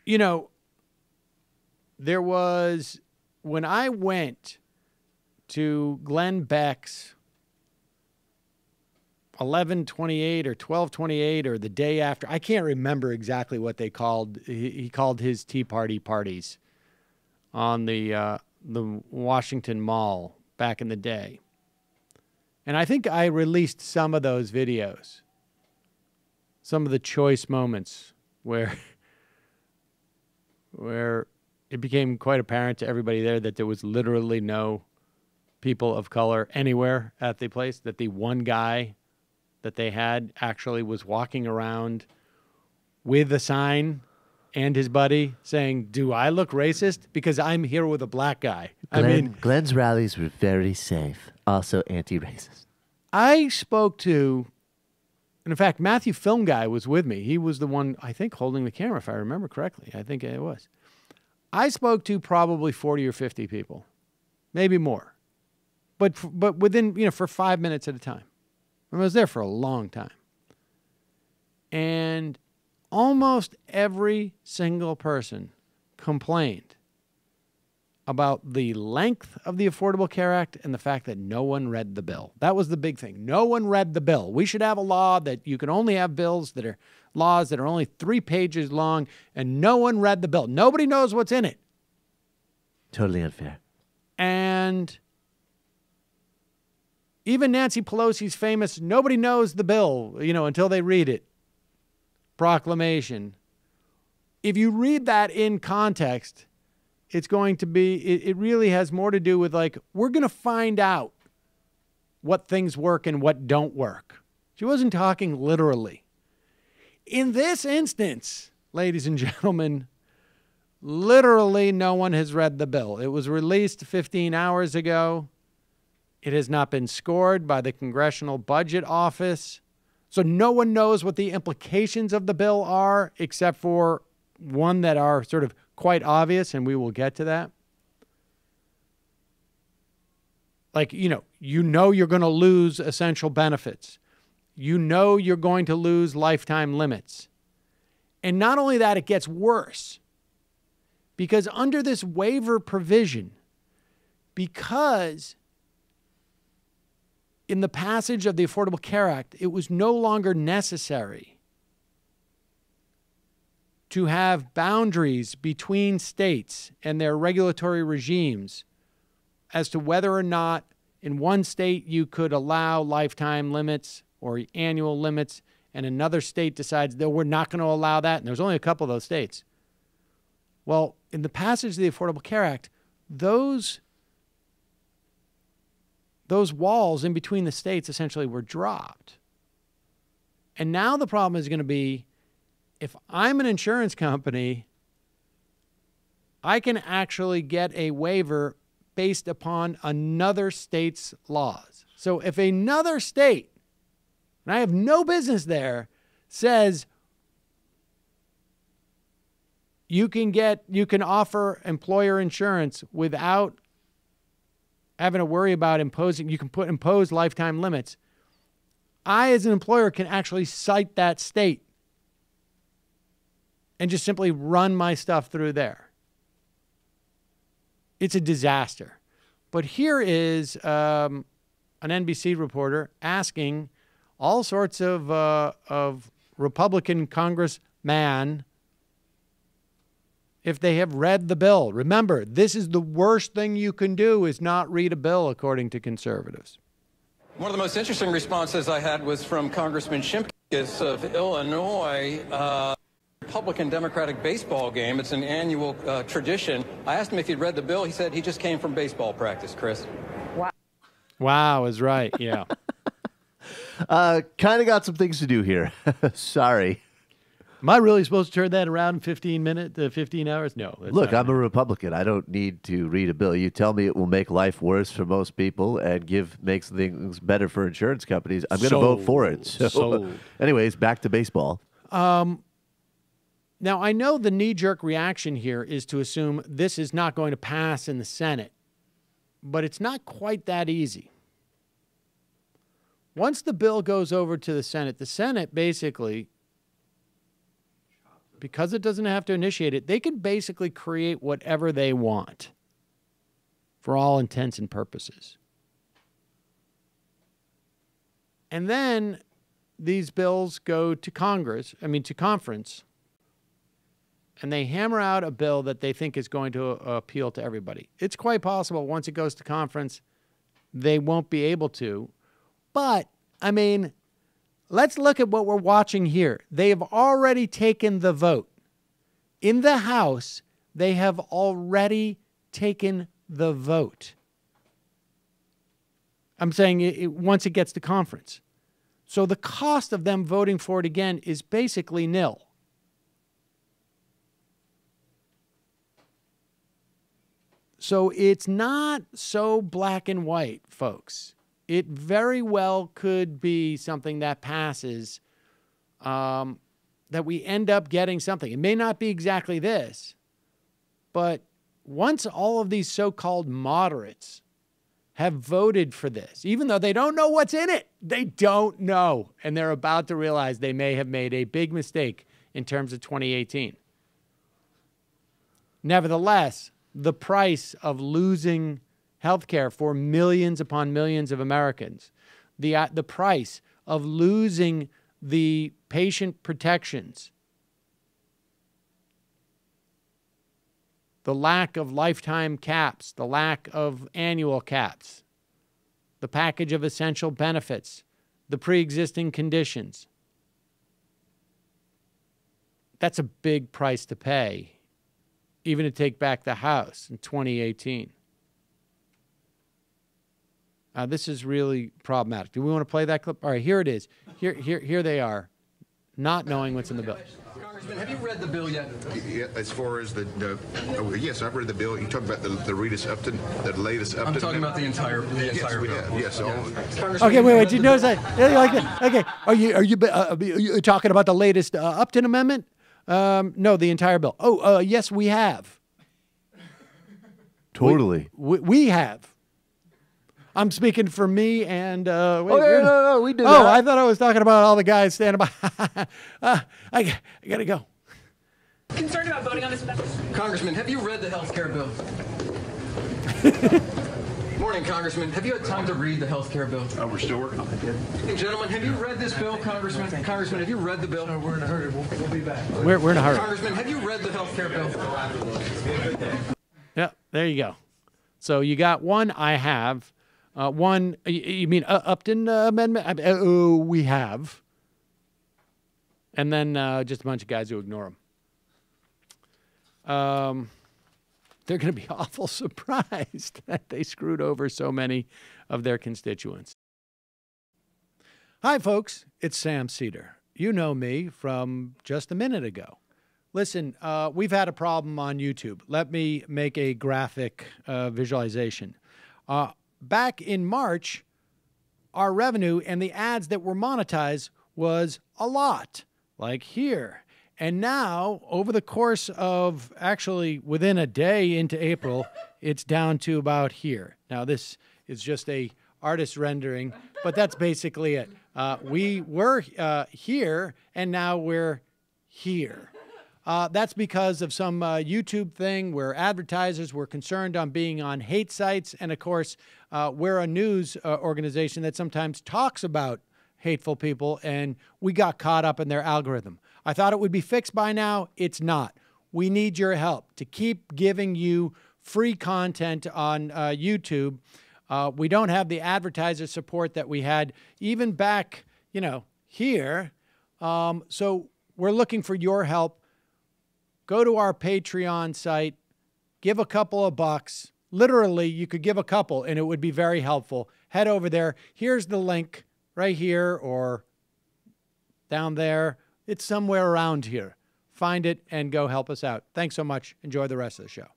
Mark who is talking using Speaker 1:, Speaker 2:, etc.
Speaker 1: You know, there was, when I went to Glenn Beck's 11/28 or 12/28 or the day after, I can't remember exactly what they called. He called his Tea Party parties on the Washington Mall back in the day. And I think I released some of those videos, some of the choice moments where it became quite apparent to everybody there that there was literally no people of color anywhere at the place, that the one guy that they had actually was walking around with a sign and his buddy saying, "Do I look racist? Because I'm here with a black guy."
Speaker 2: Glenn's rallies were very safe, also anti-racist.
Speaker 1: I spoke to, and in fact, Matthew Film Guy was with me. He was the one, I think, holding the camera, if I remember correctly. I think it was. I spoke to probably 40 or 50 people, maybe more, but within, for 5 minutes at a time. I was there for a long time. And almost every single person complained about the length of the Affordable Care Act and the fact that no one read the bill. That was the big thing. No one read the bill. We should have a law that you can only have laws that are only 3 pages long, and no one read the bill. Nobody knows what's in it.
Speaker 2: Totally unfair.
Speaker 1: And even Nancy Pelosi's famous, nobody knows the bill, until they read it, proclamation. If you read that in context, it's going to be, it really has more to do with we're going to find out what things work and what don't work. She wasn't talking literally. In this instance, ladies and gentlemen, literally no one has read the bill. It was released 15 hours ago. It has not been scored by the Congressional Budget Office. So no one knows what the implications of the bill are, except for one that are sort of quite obvious, and we will get to that. You're going to lose essential benefits. You're going to lose lifetime limits. And not only that, it gets worse. Because under this waiver provision, because in the passage of the Affordable Care Act, it was no longer necessary to have boundaries between states and their regulatory regimes as to whether or not in one state you could allow lifetime limits or annual limits, and another state decides that we're not going to allow that, and there's only a couple of those states. Well, in the passage of the Affordable Care Act, those walls in between the states essentially were dropped. And now the problem is going to be, if I'm an insurance company, I can actually get a waiver based upon another state's laws. So if another state, and I have no business there, says you can offer employer insurance without having to worry about impose lifetime limits, I as an employer can actually cite that state and just simply run my stuff through there. It's a disaster. But here is an NBC reporter asking all sorts of Republican congressmen if they have read the bill. Remember, this is the worst thing you can do, is not read a bill, according to conservatives.
Speaker 3: One of the most interesting responses I had was from Congressman Shimkus of Illinois. Republican-Democratic baseball game. It's an annual tradition. I asked him if he'd read the bill. He said he just came from baseball practice, Chris.
Speaker 1: Wow is right, yeah.
Speaker 2: Kind of got some things to do here. Sorry.
Speaker 1: Am I really supposed to turn that around in 15 hours? No.
Speaker 2: Look, I'm a Republican. I don't need to read a bill. You tell me it will make life worse for most people and makes things better for insurance companies. I'm going to vote for it. So, anyways, back to baseball.
Speaker 1: Now, I know the knee-jerk reaction here is to assume this is not going to pass in the Senate, but it's not quite that easy. Once the bill goes over to the Senate basically because it doesn't have to initiate it, they can basically create whatever they want for all intents and purposes. And then these bills go to conference, and they hammer out a bill that they think is going to appeal to everybody. It's quite possible once it goes to conference, they won't be able to. But, I mean, let's look at what we're watching here. They have already taken the vote. In the House, they have already taken the vote. I'm saying once it gets to conference. So the cost of them voting for it again is basically nil. So it's not so black and white, folks. It very well could be something that passes, that we end up getting something. It may not be exactly this, but once all of these so-called moderates have voted for this, even though they don't know what's in it, they don't know, and they're about to realize they may have made a big mistake in terms of 2018. Nevertheless, the price of losing health care for millions upon millions of Americans, the price of losing the patient protections, the lack of lifetime caps, the lack of annual caps, the package of essential benefits, the pre-existing conditions. That's a big price to pay, even to take back the House in 2018. This is really problematic. Do we want to play that clip? All right, here it is. Here they are, not knowing what's in the bill.
Speaker 3: Congressman, have you read the bill yet?
Speaker 4: Yeah, as far as yes, I've read the bill. You talking about the latest Upton?
Speaker 3: I'm talking about the entire bill.
Speaker 4: Yes.
Speaker 1: Okay, wait. Did you notice that? Like that? Okay. Are you talking about the latest Upton amendment? No, the entire bill. Oh, yes, we have.
Speaker 2: Totally.
Speaker 1: We have. I'm speaking for me and...
Speaker 2: no, we do that.
Speaker 1: Oh, I thought I was talking about all the guys standing by. I got to go.
Speaker 5: Concerned about voting on this bill?
Speaker 3: Congressman, have you read the health care bill? Morning, Congressman. Have you had time to read the health care bill?
Speaker 4: We're still working on it.
Speaker 3: Hey, gentlemen, have you read this bill, Congressman? Congressman, have you read the bill?
Speaker 5: No, we're in a hurry. We'll be back.
Speaker 1: We're in a hurry.
Speaker 3: Congressman, have you read the health care bill?
Speaker 1: Yeah, there you go. So you got one, I have. One, you mean Upton amendment? We have. And then just a bunch of guys who ignore them. They're going to be awful surprised that they screwed over so many of their constituents. Hi, folks. It's Sam Seder. You know me from just a minute ago. Listen, we've had a problem on YouTube. Let me make a graphic visualization. Back in March, our revenue and the ads that were monetized was a lot, like here. And now, over the course of actually within a day into April, it's down to about here. Now, this is just a artist rendering, but that's basically it. We were here, and now we're here. That's because of some YouTube thing where advertisers were concerned on being on hate sites. And, of course, we're a news organization that sometimes talks about hateful people, and we got caught up in their algorithm. I thought it would be fixed by now. It's not. We need your help to keep giving you free content on YouTube. We don't have the advertiser support that we had even back, here. So we're looking for your help. Go to our Patreon site, give a couple of bucks. Literally, you could give a couple, and it would be very helpful. Head over there. Here's the link right here or down there. It's somewhere around here. Find it and go help us out. Thanks so much. Enjoy the rest of the show.